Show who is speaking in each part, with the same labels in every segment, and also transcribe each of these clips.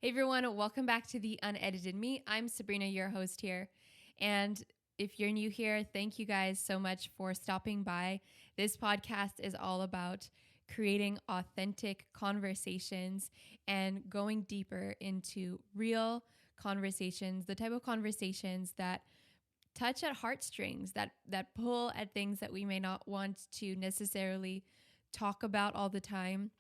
Speaker 1: Hey everyone, welcome back to the Unedited Me. I'm Sabrina, your host here. And if you're new here, thank you guys so much for stopping by. This podcast is all about creating authentic conversations and going deeper into real conversations, the type of conversations that touch at heartstrings, that pull at things that we may not want to necessarily talk about all the time,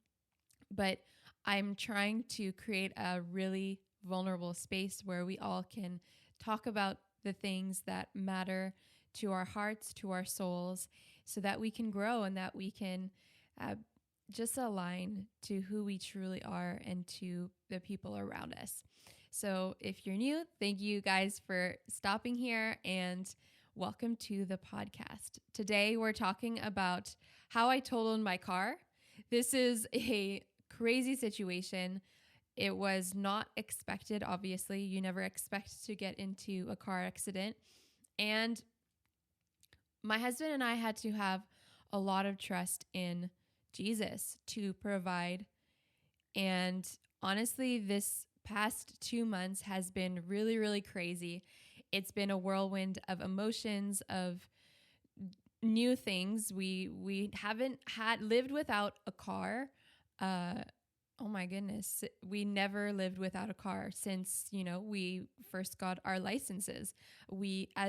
Speaker 1: but I'm trying to create a really vulnerable space where we all can talk about the things that matter to our hearts, to our souls, so that we can grow and that we can just align to who we truly are and to the people around us. So if you're new, thank you guys for stopping here and welcome to the podcast. Today we're talking about how I totaled my car. This is a crazy situation. It was not expected, obviously. You never expect to get into a car accident. And my husband and I had to have a lot of trust in Jesus to provide. And honestly, this past 2 months has been really, really crazy. It's been a whirlwind of emotions, of new things. We haven't had lived without a car. Oh my goodness. We never lived without a car since, we first got our licenses.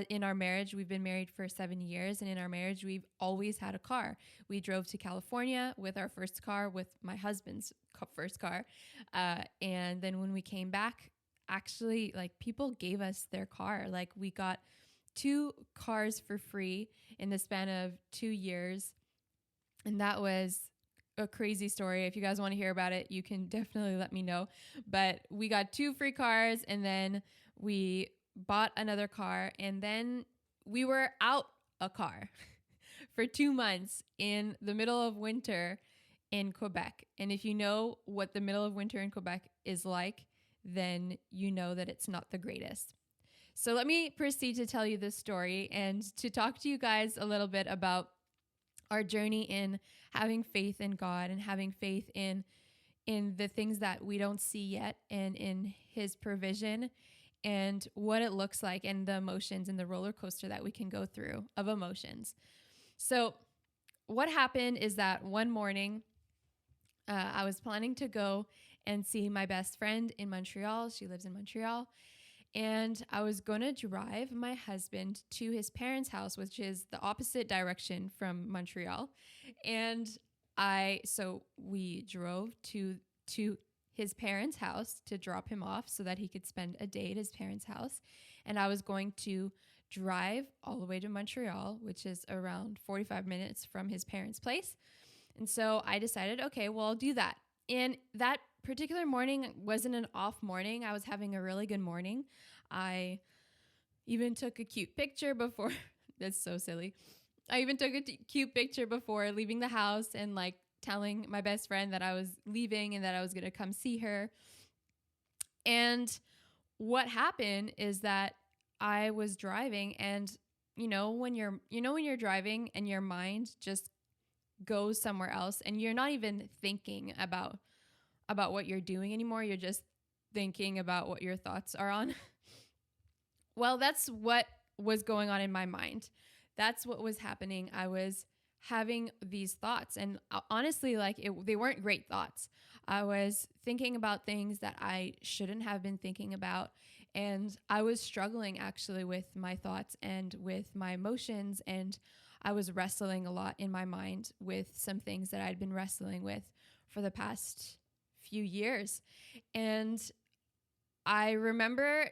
Speaker 1: In our marriage, we've been married for 7 years, and in our marriage, we've always had a car. We drove to California with our first car, with my husband's first car. And then when we came back, actually, people gave us their car. We got 2 cars for free in the span of 2 years. And that was a crazy story. If you guys want to hear about it, you can definitely let me know. But we got 2 free cars, and then we bought another car, and then we were out a car for 2 months in the middle of winter in Quebec. And if you know what the middle of winter in Quebec is like, then you know that it's not the greatest. So let me proceed to tell you this story and to talk to you guys a little bit about our journey in having faith in God and having faith in the things that we don't see yet, and in His provision and what it looks like, and the emotions and the roller coaster that we can go through of emotions. So what happened is that one morning, I was planning to go and see my best friend in Montreal. She lives in Montreal. And I was going to drive my husband to his parents' house, which is the opposite direction from Montreal. And so we drove to his parents' house to drop him off so that he could spend a day at his parents' house. And I was going to drive all the way to Montreal, which is around 45 minutes from his parents' place. And so I decided, okay, well, I'll do that. And that particular morning wasn't an off morning. I was having a really good morning. I even took a cute picture before. That's so silly. I even took a cute picture before leaving the house and telling my best friend that I was leaving and that I was going to come see her. And what happened is that I was driving, and when you're driving and your mind just goes somewhere else and you're not even thinking about what you're doing anymore. You're just thinking about what your thoughts are on. Well, that's what was going on in my mind. That's what was happening. I was having these thoughts, and honestly, they weren't great thoughts. I was thinking about things that I shouldn't have been thinking about, and I was struggling actually with my thoughts and with my emotions, and I was wrestling a lot in my mind with some things that I'd been wrestling with for the past few years. And I remember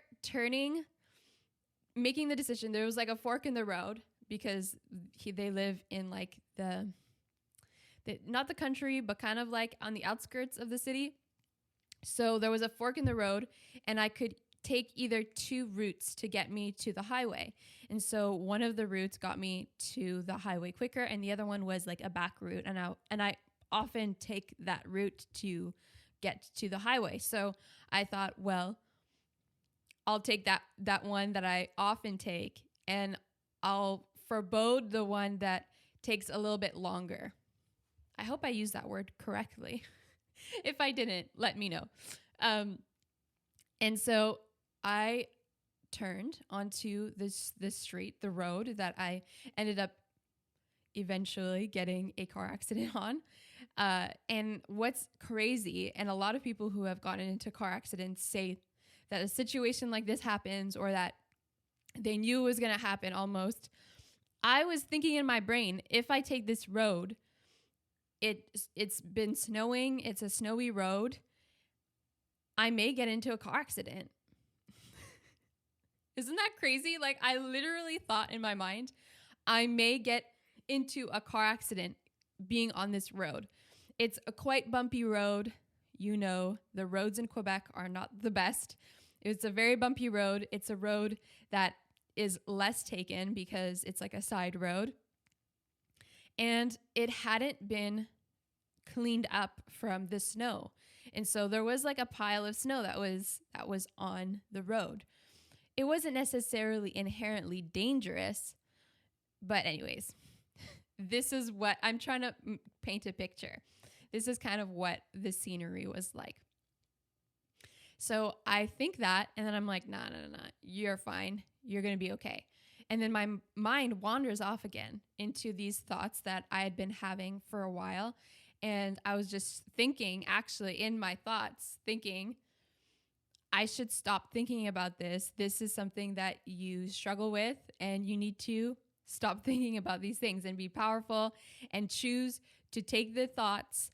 Speaker 1: making the decision. There was a fork in the road, because they live in not the country, but kind of on the outskirts of the city. So there was a fork in the road, and I could take either 2 routes to get me to the highway. And so one of the routes got me to the highway quicker, and the other one was a back route. And I often take that route to get to the highway. So I thought, well, I'll take that one that I often take, and I'll forebode the one that takes a little bit longer. I hope I used that word correctly. If I didn't, let me know. And so I turned onto this street, the road that I ended up eventually getting a car accident on. And what's crazy, and a lot of people who have gotten into car accidents say that a situation like this happens, or that they knew it was going to happen almost. I was thinking in my brain, if I take this road, it's been snowing, it's a snowy road, I may get into a car accident. Isn't that crazy? Like, I literally thought in my mind, I may get into a car accident being on this road. It's a quite bumpy road. You know, the roads in Quebec are not the best. It's a very bumpy road. It's a road that is less taken because it's like a side road. And it hadn't been cleaned up from the snow. And so there was like a pile of snow that was on the road. It wasn't necessarily inherently dangerous, but anyways, this is what I'm trying to paint a picture. This is kind of what the scenery was like. So I think that, and then I'm like, nah, you're fine. You're going to be okay. And then my mind wanders off again into these thoughts that I had been having for a while. And I was just thinking, actually, in my thoughts, thinking, I should stop thinking about this. This is something that you struggle with, and you need to stop thinking about these things and be powerful and choose to take the thoughts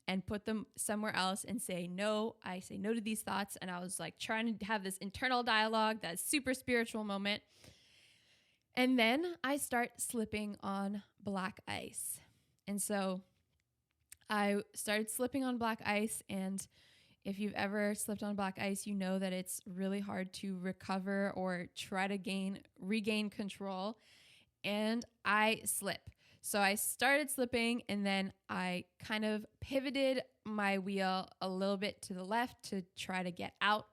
Speaker 1: and put them somewhere else and say, no, I say no to these thoughts. And I was like trying to have this internal dialogue, that super spiritual moment. And then I start slipping on black ice. And so I started slipping on black ice. And if you've ever slipped on black ice, you know that it's really hard to recover or try to regain control. And I slip. So I started slipping, and then I kind of pivoted my wheel a little bit to the left to try to get out.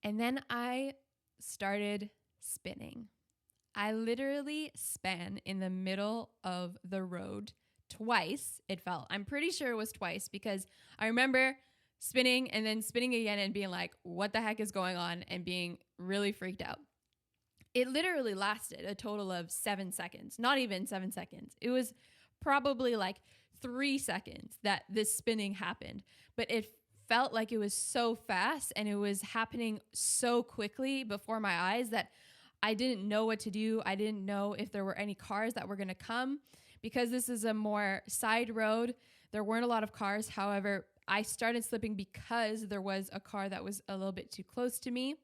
Speaker 1: And then I started spinning. I literally span in the middle of the road twice, it felt. I'm pretty sure it was twice, because I remember spinning and then spinning again and being like, what the heck is going on? And being really freaked out. It literally lasted a total of 7 seconds, not even 7 seconds. It was probably like 3 seconds that this spinning happened, but it felt like it was so fast and it was happening so quickly before my eyes that I didn't know what to do. I didn't know if there were any cars that were going to come, because this is a more side road. There weren't a lot of cars. However, I started slipping because there was a car that was a little bit too close to me.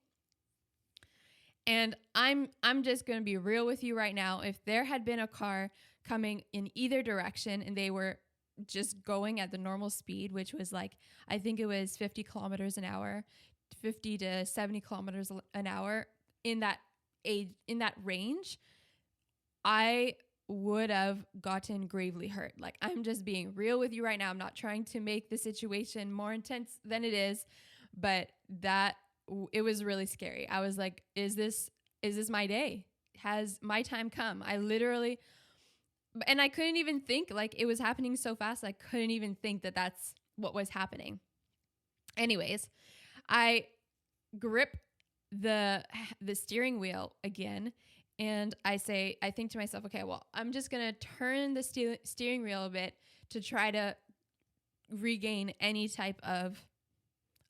Speaker 1: And I'm just going to be real with you right now. If there had been a car coming in either direction and they were just going at the normal speed, which was like, I think it was 50 kilometers an hour, 50 to 70 kilometers an hour, in that range, I would have gotten gravely hurt. Like, I'm just being real with you right now. I'm not trying to make the situation more intense than it is, but it was really scary. I was like, is this my day? Has my time come? I literally, and I couldn't even think, like, it was happening so fast. I couldn't even think that that's what was happening. Anyways, I grip the steering wheel again, and I think to myself, okay, well, I'm just going to turn the steering wheel a bit to try to regain any type of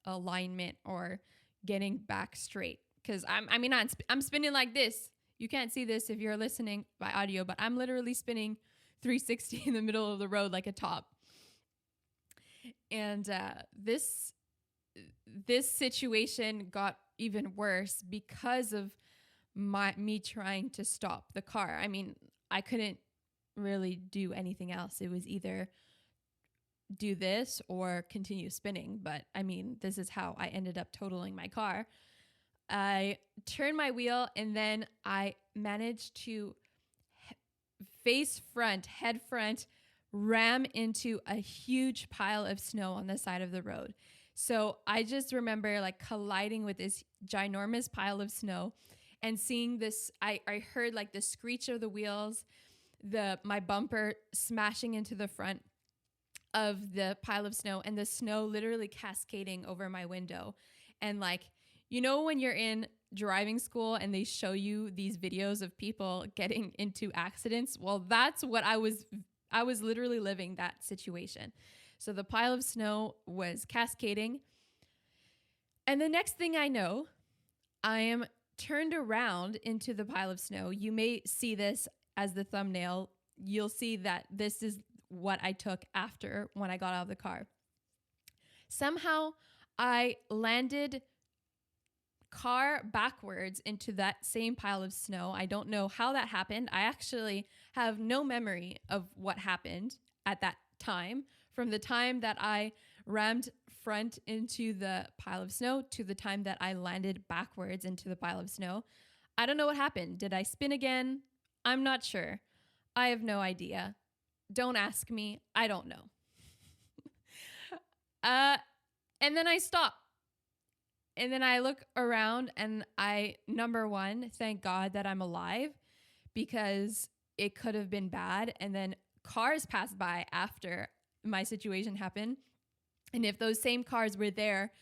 Speaker 1: alignment or getting back straight. Because I'm spinning like this. You can't see this if you're listening by audio, but I'm literally spinning 360 in the middle of the road like a top. And this situation got even worse because of me trying to stop the car. I mean, I couldn't really do anything else. It was either do this or continue spinning. But I mean, this is how I ended up totaling my car. I turned my wheel, and then I managed to head front, ram into a huge pile of snow on the side of the road. So I just remember like colliding with this ginormous pile of snow and seeing this. I heard like the screech of the wheels, my bumper smashing into the front of the pile of snow, and the snow literally cascading over my window. And like, You know, when you're in driving school and they show you these videos of people getting into accidents? Well, that's what I was literally living that situation. So the pile of snow was cascading. And the next thing I know, I am turned around into the pile of snow. You may see this as the thumbnail. You'll see that this is what I took after when I got out of the car. Somehow I landed car backwards into that same pile of snow. I don't know how that happened. I actually have no memory of what happened at that time, from the time that I rammed front into the pile of snow to the time that I landed backwards into the pile of snow. I don't know what happened. Did I spin again? I'm not sure. I have no idea. Don't ask me. I don't know. And then I stop. And then I look around and number one, thank God that I'm alive, because it could have been bad. And then cars passed by after my situation happened. And if those same cars were there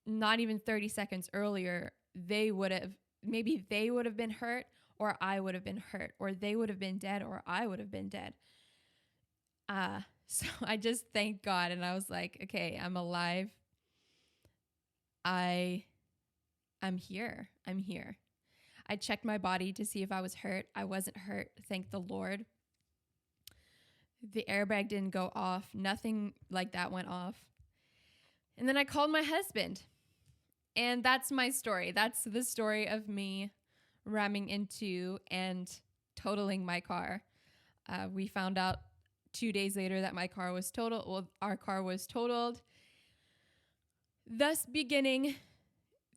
Speaker 1: not even 30 seconds earlier, they would have been hurt, or I would have been hurt, or they would have been dead, or I would have been dead. So I just thanked God, and I was like, okay, I'm alive. I'm here. I'm here. I checked my body to see if I was hurt. I wasn't hurt. Thank the Lord. The airbag didn't go off. Nothing like that went off. And then I called my husband. And that's my story. That's the story of me ramming into and totaling my car. We found out 2 days later that my car was totaled. Well, our car was totaled. Thus beginning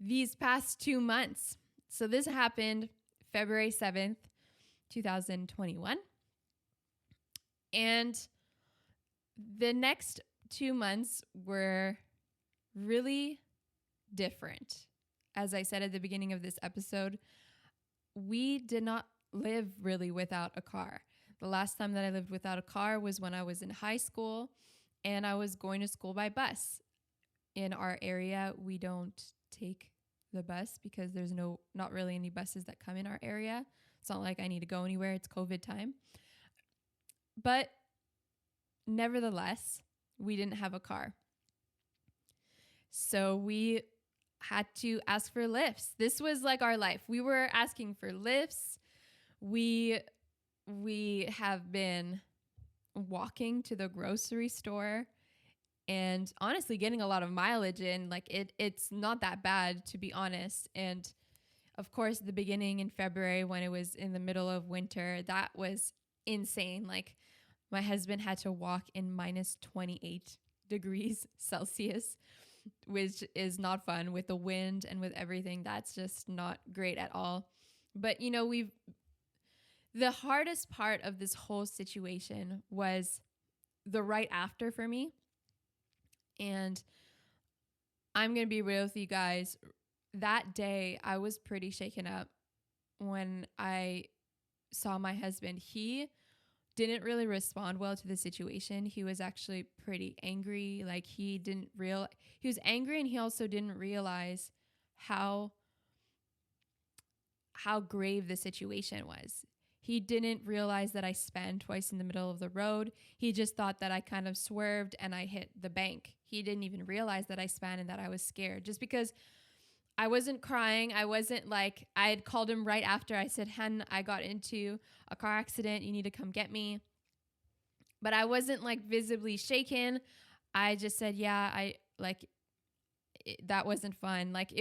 Speaker 1: these past 2 months. So this happened February 7th, 2021. And the next 2 months were really different. As I said at the beginning of this episode, we did not live really without a car. The last time that I lived without a car was when I was in high school and I was going to school by bus. In our area, we don't take the bus because there's not really any buses that come in our area. It's not like I need to go anywhere. It's COVID time. But nevertheless, we didn't have a car. So we had to ask for lifts. This was like our life. We were asking for lifts. We have been walking to the grocery store and honestly getting a lot of mileage in. Like it's not that bad, to be honest. And of course, the beginning in February when it was in the middle of winter, that was insane. Like my husband had to walk in minus 28 degrees Celsius, which is not fun with the wind and with everything. That's just not great at all. But, you know, the hardest part of this whole situation was the right after for me. And I'm going to be real with you guys. That day, I was pretty shaken up when I saw my husband. He didn't really respond well to the situation. He was actually pretty angry. Like he was angry, and he also didn't realize how grave the situation was. He didn't realize that I span twice in the middle of the road. He just thought that I kind of swerved and I hit the bank. He didn't even realize that I span and that I was scared. Just because I wasn't crying, I wasn't like, I had called him right after. I said, "Hen, I got into a car accident. You need to come get me." But I wasn't like visibly shaken. I just said, "Yeah, that wasn't fun." Like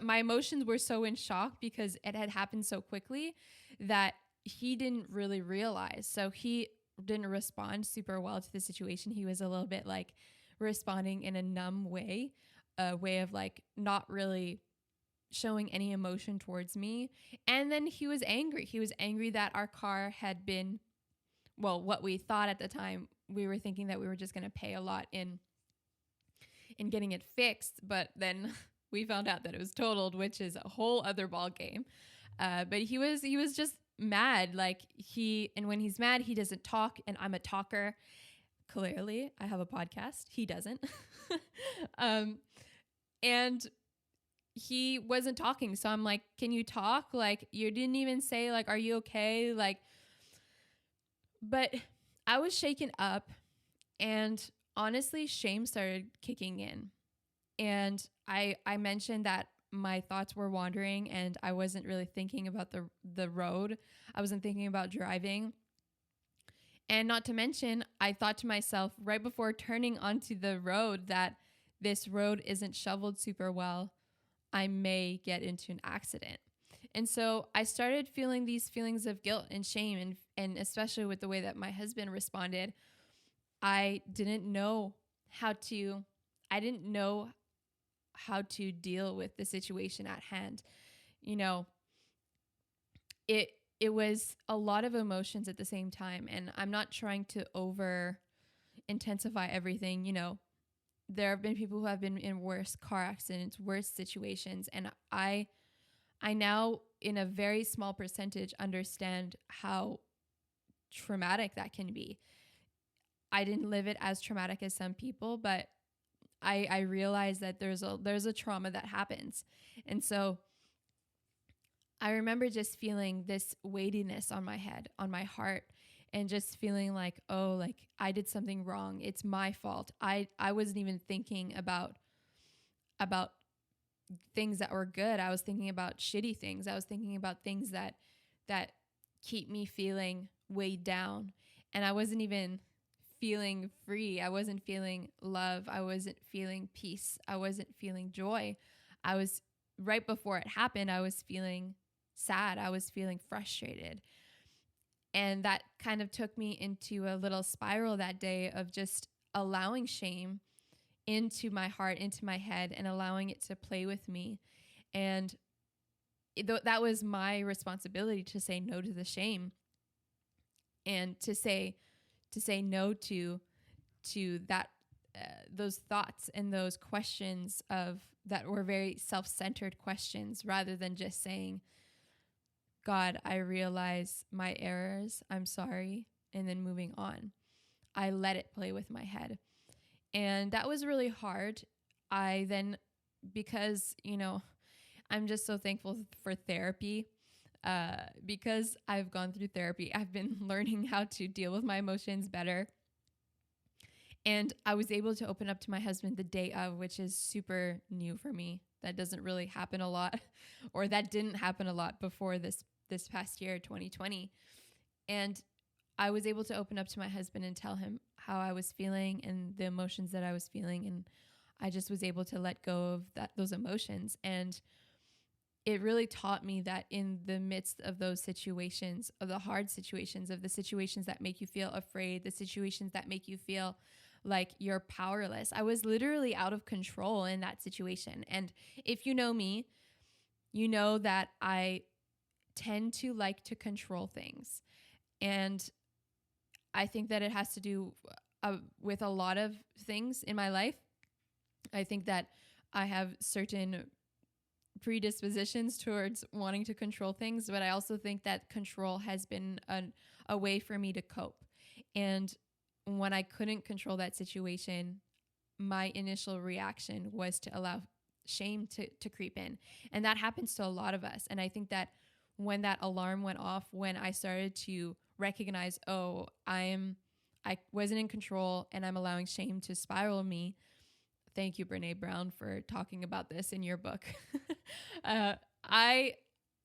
Speaker 1: my emotions were so in shock because it had happened so quickly that he didn't really realize. So he didn't respond super well to the situation. He was a little bit like responding in a numb way, a way of like not really showing any emotion towards me. And then he was angry. He was angry that our car had been, well, what we thought at the time, we were thinking that we were just going to pay a lot in getting it fixed. But then we found out that it was totaled, which is a whole other ball game. But he was just mad. Like and when he's mad, he doesn't talk, and I'm a talker. Clearly, I have a podcast. He doesn't. And he wasn't talking. So I'm like, can you talk? Like, you didn't even say, like, are you okay? Like, but I was shaken up, and honestly, shame started kicking in. And I mentioned that my thoughts were wandering and I wasn't really thinking about the road. I wasn't thinking about driving. And not to mention, I thought to myself right before turning onto the road that this road isn't shoveled super well. I may get into an accident. And so I started feeling these feelings of guilt and shame, and especially with the way that my husband responded, I didn't know how to I didn't know how to deal with the situation at hand. You know, it it was a lot of emotions at the same time, and I'm not trying to over intensify everything. There have been people who have been in worse car accidents, worse situations, and I now, in a very small percentage, understand how traumatic that can be. I didn't live it as traumatic as some people, but I realize that there's a trauma that happens. And so I remember just feeling this weightiness on my head, on my heart, and just feeling like, oh, like I did something wrong. It's my fault. I wasn't even thinking about things that were good. I was thinking about shitty things. I was thinking about things that keep me feeling weighed down. And I wasn't even feeling free. I wasn't feeling love. I wasn't feeling peace. I wasn't feeling joy. I was right before it happened, I was feeling sad. I was feeling frustrated. And that kind of took me into a little spiral that day of just allowing shame into my heart, into my head, and allowing it to play with me. And that was my responsibility to say no to the shame, and to say no to that, those thoughts and those questions of that were very self-centered questions, rather than just saying, God, I realize my errors, I'm sorry, and then moving on. I let it play with my head. And that was really hard. I then, because, I'm just so thankful for therapy. Because I've gone through therapy, I've been learning how to deal with my emotions better. And I was able to open up to my husband the day of, which is super new for me. That doesn't really happen a lot, or that didn't happen a lot before this past year, 2020. And I was able to open up to my husband and tell him how I was feeling and the emotions that I was feeling. And I just was able to let go of those emotions. And it really taught me that in the midst of those situations, of the hard situations, of the situations that make you feel afraid, the situations that make you feel like you're powerless, I was literally out of control in that situation. And if you know me, you know that I tend to like to control things. And I think that it has to do with a lot of things in my life. I think that I have certain predispositions towards wanting to control things, but I also think that control has been a way for me to cope. And when I couldn't control that situation, my initial reaction was to allow shame to creep in. And that happens to a lot of us. And I think that when that alarm went off, when I started to recognize, oh, I wasn't in control and I'm allowing shame to spiral me. Thank you, Brene Brown, for talking about this in your book. I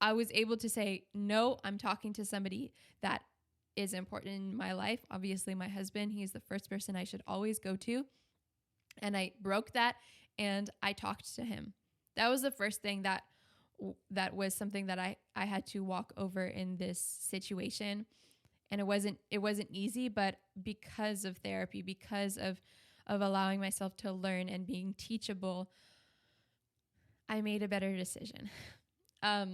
Speaker 1: was able to say, no, I'm talking to somebody that is important in my life. Obviously, my husband, he's the first person I should always go to. And I broke that and I talked to him. That was the first thing that was something that I had to walk over in this situation. And it wasn't easy, but because of therapy, because of allowing myself to learn and being teachable, I made a better decision. Now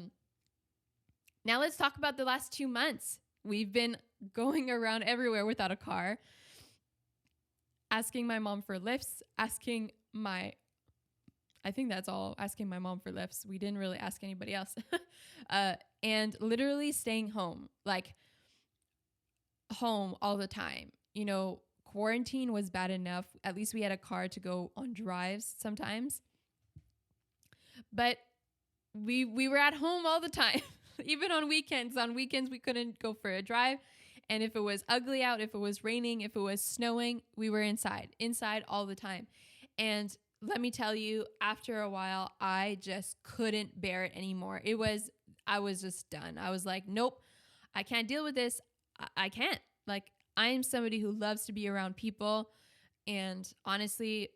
Speaker 1: let's talk about the last 2 months. We've been going around everywhere without a car, asking my mom for lifts, asking my mom for lifts. We didn't really ask anybody else. And literally staying home, like home all the time. Quarantine was bad enough. At least we had a car to go on drives sometimes. But we were at home all the time. Even on weekends. On weekends, we couldn't go for a drive. And if it was ugly out, if it was raining, if it was snowing, we were inside all the time. And let me tell you, after a while, I just couldn't bear it anymore. I was just done. I was like, nope, I can't deal with this. I can't. Like, I am somebody who loves to be around people. And honestly,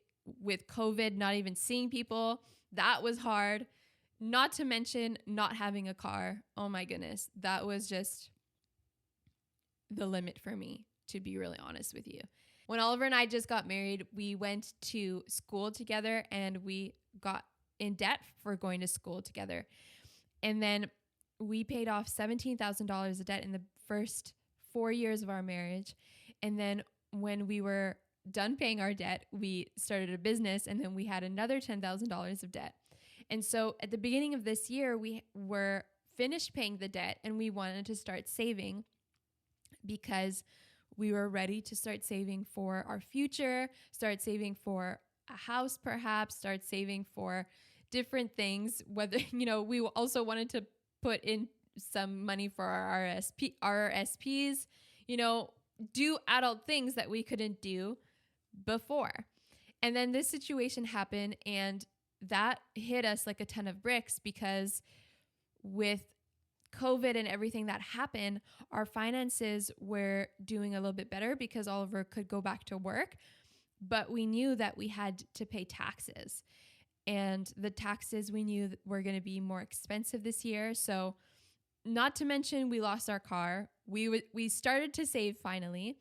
Speaker 1: with COVID, not even seeing people, that was hard. Not to mention not having a car. Oh my goodness. That was just the limit for me, to be really honest with you. When Oliver and I just got married, we went to school together and we got in debt for going to school together. And then we paid off $17,000 of debt in the first 4 years of our marriage. And then when we were done paying our debt, we started a business, and then we had another $10,000 of debt. And so at the beginning of this year, we were finished paying the debt and we wanted to start saving because we were ready to start saving for our future, start saving for a house perhaps, start saving for different things. Whether, we also wanted to put in some money for our RSPs, do adult things that we couldn't do before. And then this situation happened, and that hit us like a ton of bricks, because with COVID and everything that happened, our finances were doing a little bit better because Oliver could go back to work, but we knew that we had to pay taxes, and the taxes we knew were going to be more expensive this year. So not to mention we lost our car. We started to save finally.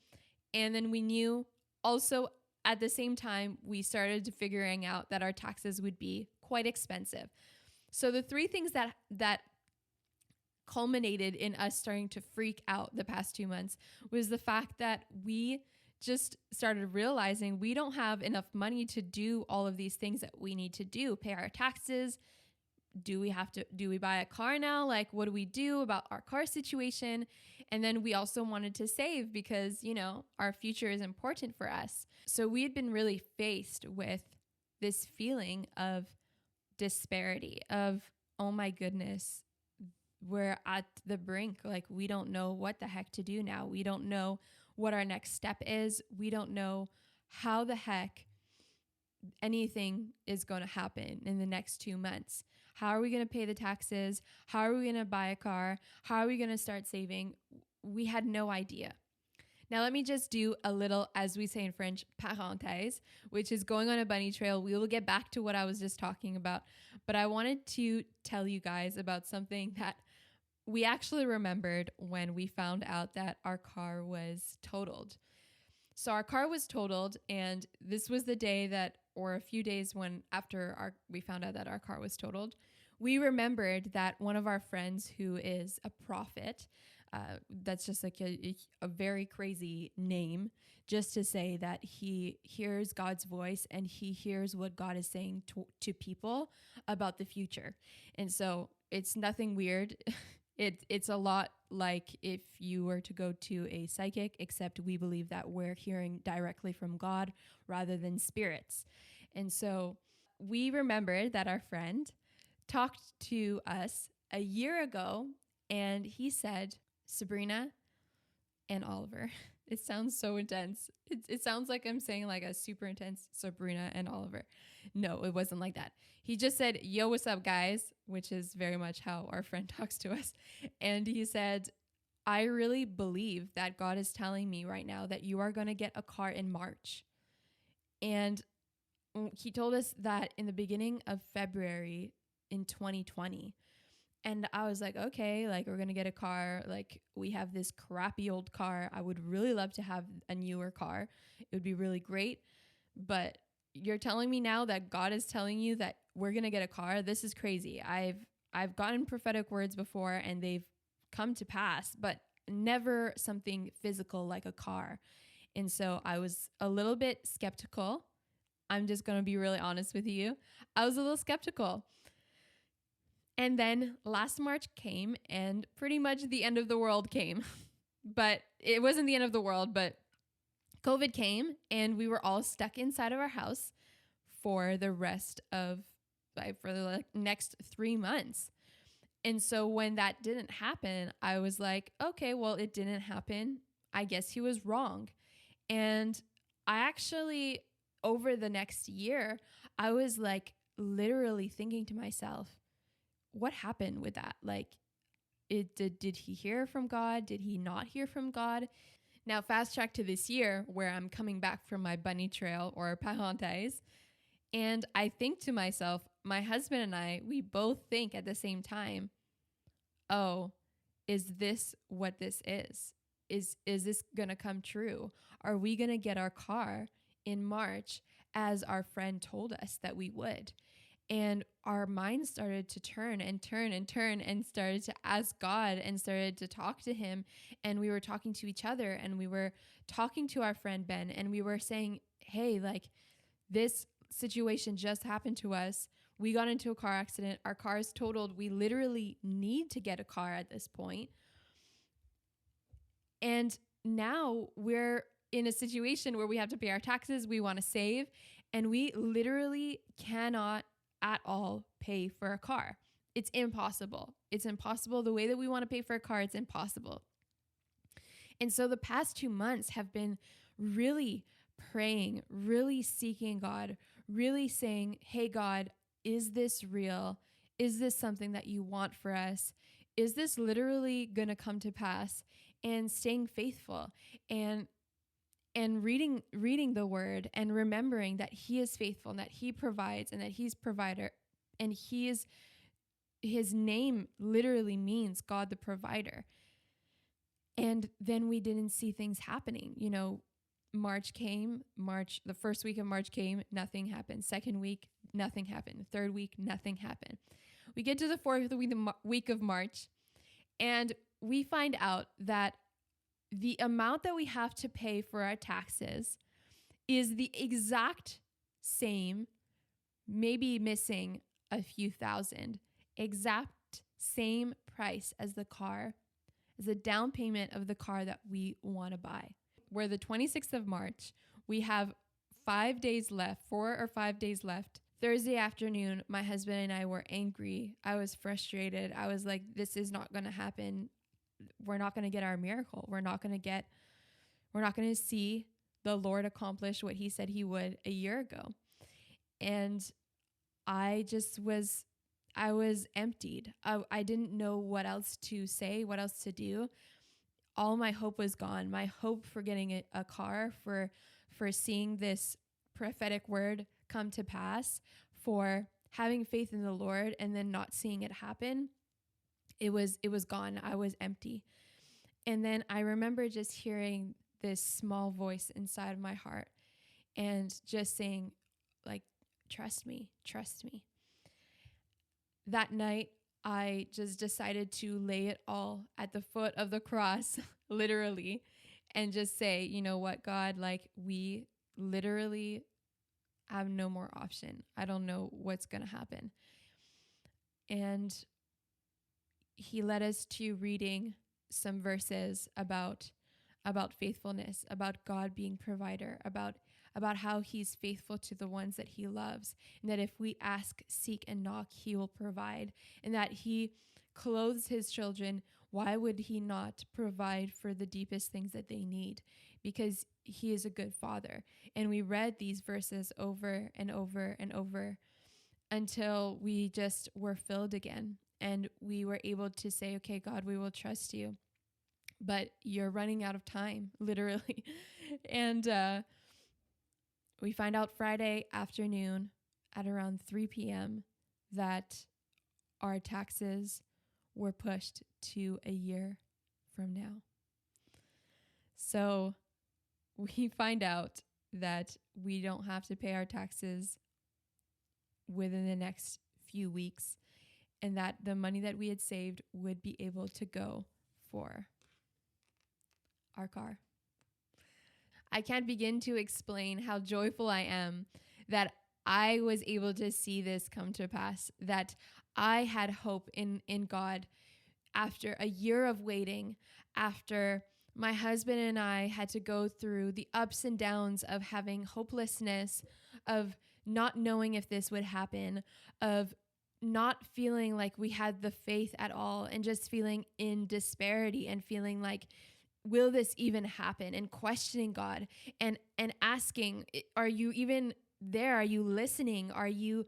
Speaker 1: And then we knew also at the same time, we started figuring out that our taxes would be quite expensive. So the three things that culminated in us starting to freak out the past 2 months was the fact that we just started realizing we don't have enough money to do all of these things that we need to do, pay our taxes. Do we buy a car now? Like, what do we do about our car situation? And then we also wanted to save because, our future is important for us. So we had been really faced with this feeling of disparity of, oh my goodness, we're at the brink. Like, we don't know what the heck to do now. We don't know what our next step is. We don't know how the heck anything is going to happen in the next 2 months. How are we going to pay the taxes? How are we going to buy a car? How are we going to start saving? We had no idea. Now, let me just do a little, as we say in French, parenthèse, which is going on a bunny trail. We will get back to what I was just talking about. But I wanted to tell you guys about something that we actually remembered when we found out that our car was totaled. So our car was totaled, and this was the day that, or a few days after we found out that our car was totaled, we remembered that one of our friends who is a prophet, that's just like a very crazy name, just to say that he hears God's voice and he hears what God is saying to people about the future. And so it's nothing weird. It's a lot like if you were to go to a psychic, except we believe that we're hearing directly from God rather than spirits. And so we remembered that our friend talked to us a year ago, and he said, Sabrina and Oliver. It sounds so intense. It sounds like I'm saying like a super intense Sabrina and Oliver. No, it wasn't like that. He just said, yo, what's up, guys? Which is very much how our friend talks to us. And he said, I really believe that God is telling me right now that you are going to get a car in March. And he told us that in the beginning of February in 2020. And I was like, okay, like we're going to get a car. Like we have this crappy old car. I would really love to have a newer car. It would be really great. But you're telling me now that God is telling you that we're going to get a car. This is crazy. I've gotten prophetic words before and they've come to pass, but never something physical like a car. And so I was a little bit skeptical. I'm just going to be really honest with you. I was a little skeptical. And then last March came and pretty much the end of the world came. But it wasn't the end of the world, but COVID came and we were all stuck inside of our house for the rest of for the next 3 months. And so when that didn't happen, I was like, okay, well, it didn't happen. I guess he was wrong. And I actually, over the next year, I was like literally thinking to myself, what happened with that? Like, did he hear from God? Did he not hear from God? Now, fast track to this year where I'm coming back from my bunny trail or parenthèse. And I think to myself, my husband and I, we both think at the same time, oh, is this what this is? Is this going to come true? Are we going to get our car in March as our friend told us that we would? And our minds started to turn and turn and turn and started to ask God and started to talk to him. And we were talking to each other and we were talking to our friend Ben and we were saying, hey, like this situation just happened to us. We got into a car accident. Our car is totaled. We literally need to get a car at this point. And now we're in a situation where we have to pay our taxes. We want to save, and we literally cannot at all pay for a car. It's impossible. It's impossible. The way that we want to pay for a car, it's impossible. And so the past 2 months have been really praying, really seeking God, really saying, hey, God, is this real? Is this something that you want for us? Is this literally going to come to pass? And staying faithful and reading the word and remembering that he is faithful and that he provides and that he's provider, and his name literally means God the provider. And then we didn't see things happening. You know, the first week of March came, nothing happened. Second week, nothing happened. Third week, nothing happened. We get to the fourth week of March, and we find out that the amount that we have to pay for our taxes is the exact same, maybe missing a few thousand, exact same price as the down payment of the car that we want to buy. We're the 26th of March. We have 4 or 5 days left. Thursday afternoon, my husband and I were angry. I was frustrated. I was like, this is not going to happen. We're not going to get our miracle. We're not going to see the Lord accomplish what he said he would a year ago. And I was emptied. I didn't know what else to say, what else to do. All my hope was gone. My hope for getting a car, for seeing this prophetic word come to pass, for having faith in the Lord and then not seeing it happen, it was gone. I was empty. And then I remember just hearing this small voice inside my heart and just saying, like, trust me. That night, I just decided to lay it all at the foot of the cross, literally, and just say, you know what, God, like, we literally have no more option. I don't know what's going to happen. And he led us to reading some verses about faithfulness, about God being provider, about how he's faithful to the ones that he loves, and that if we ask, seek, and knock, he will provide, and that he clothes his children. Why would he not provide for the deepest things that they need? Because he is a good father. And we read these verses over and over and over until we just were filled again. And we were able to say, okay, God, we will trust you, but you're running out of time, literally. And we find out Friday afternoon at around 3 p.m. that our taxes were pushed to a year from now. So we find out that we don't have to pay our taxes within the next few weeks, and that the money that we had saved would be able to go for our car. I can't begin to explain how joyful I am that I was able to see this come to pass, that I had hope in God after a year of waiting, after my husband and I had to go through the ups and downs of having hopelessness, of not knowing if this would happen, of not feeling like we had the faith at all, and just feeling in disparity and feeling like, will this even happen, and questioning God and asking, are you even there? Are you listening? Are you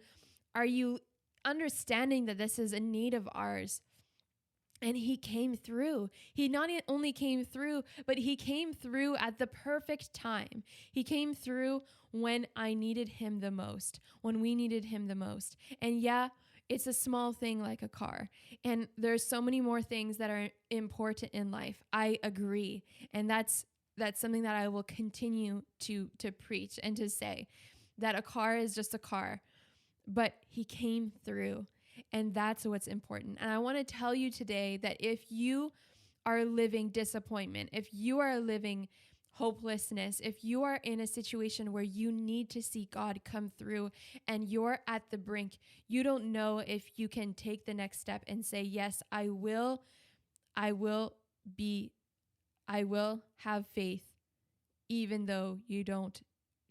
Speaker 1: understanding that this is a need of ours? And he came through. He not only came through, but he came through at the perfect time. He came through when I needed him the most, when we needed him the most. And yeah, it's a small thing like a car. And there's so many more things that are important in life. I agree. And that's something that I will continue to preach and to say, that a car is just a car. But he came through. And that's what's important. And I want to tell you today that if you are living disappointment, if you are living hopelessness, if you are in a situation where you need to see God come through and you're at the brink, you don't know if you can take the next step and say, yes, I will have faith, even though you don't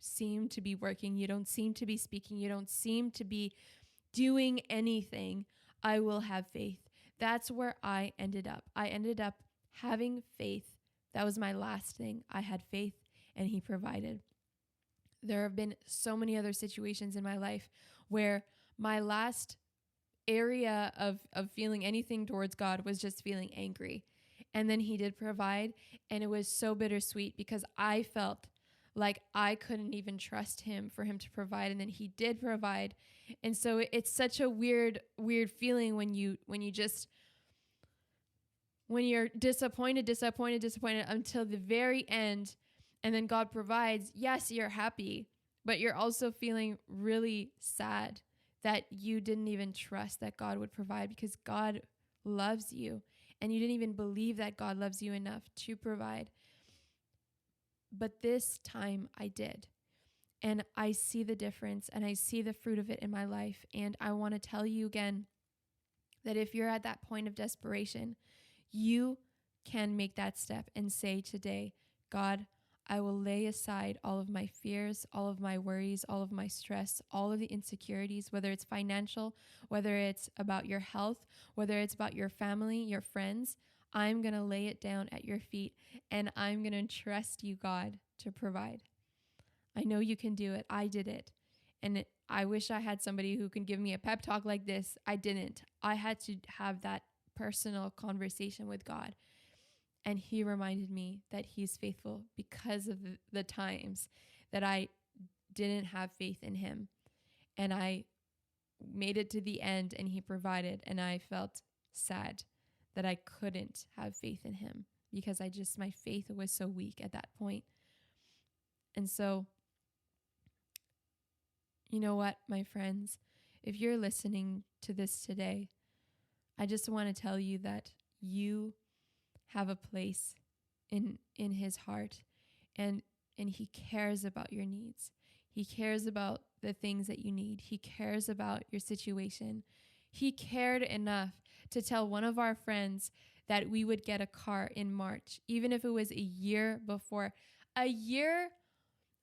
Speaker 1: seem to be working, you don't seem to be speaking, you don't seem to be doing anything, I will have faith. That's where I ended up. I ended up having faith. That was my last thing. I had faith and he provided. There have been so many other situations in my life where my last area of feeling anything towards God was just feeling angry. And then he did provide, and it was so bittersweet because I felt like I couldn't even trust him for him to provide, and then he did provide. And so it's such a weird feeling when you're disappointed until the very end, and then God provides. Yes, you're happy, but you're also feeling really sad that you didn't even trust that God would provide, because God loves you and you didn't even believe that God loves you enough to provide. But this time I did. And I see the difference and I see the fruit of it in my life. And I want to tell you again that if you're at that point of desperation, you can make that step and say today, God, I will lay aside all of my fears, all of my worries, all of my stress, all of the insecurities, whether it's financial, whether it's about your health, whether it's about your family, your friends. I'm going to lay it down at your feet, and I'm going to trust you, God, to provide. I know you can do it. I did it. And I wish I had somebody who can give me a pep talk like this. I didn't. I had to have that personal conversation with God. And he reminded me that he's faithful because of the times that I didn't have faith in him. And I made it to the end and he provided. And I felt sad that I couldn't have faith in him because my faith was so weak at that point. And so, you know what, my friends, if you're listening to this today, I just want to tell you that you have a place in his heart, and he cares about your needs. He cares about the things that you need. He cares about your situation. He cared enough to tell one of our friends that we would get a car in March, even if it was a year before. A year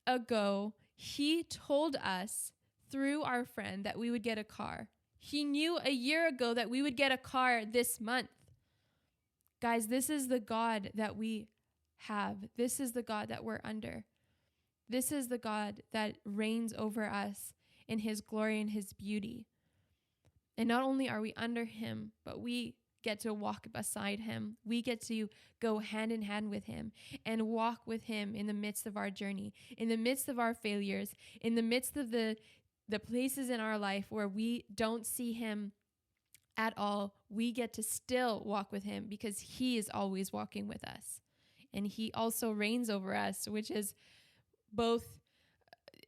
Speaker 1: ago, he told us through our friend that we would get a car. He knew a year ago that we would get a car this month. Guys, this is the God that we have. This is the God that we're under. This is the God that reigns over us in his glory and his beauty. And not only are we under him, but we get to walk beside him. We get to go hand in hand with him and walk with him in the midst of our journey, in the midst of our failures, in the midst of the places in our life where we don't see him at all. We get to still walk with him because he is always walking with us. And he also reigns over us, which is both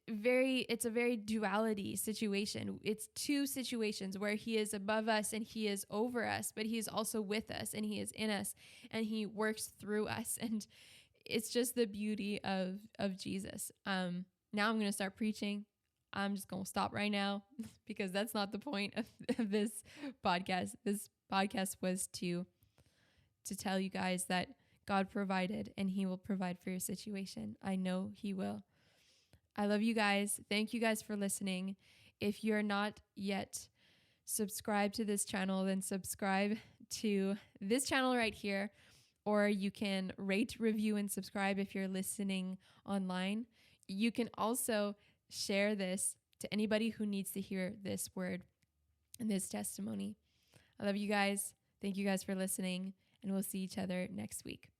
Speaker 1: it's a very duality situation. It's two situations where he is above us and he is over us, but he is also with us and he is in us and he works through us. And it's just the beauty of Jesus. Now I'm going to start preaching. I'm just going to stop right now because that's not the point of this podcast. This podcast was to tell you guys that God provided and he will provide for your situation. I know he will. I love you guys. Thank you guys for listening. If you're not yet subscribed to this channel, then subscribe to this channel right here, or you can rate, review, and subscribe if you're listening online. You can also share this to anybody who needs to hear this word and this testimony. I love you guys. Thank you guys for listening, and we'll see each other next week.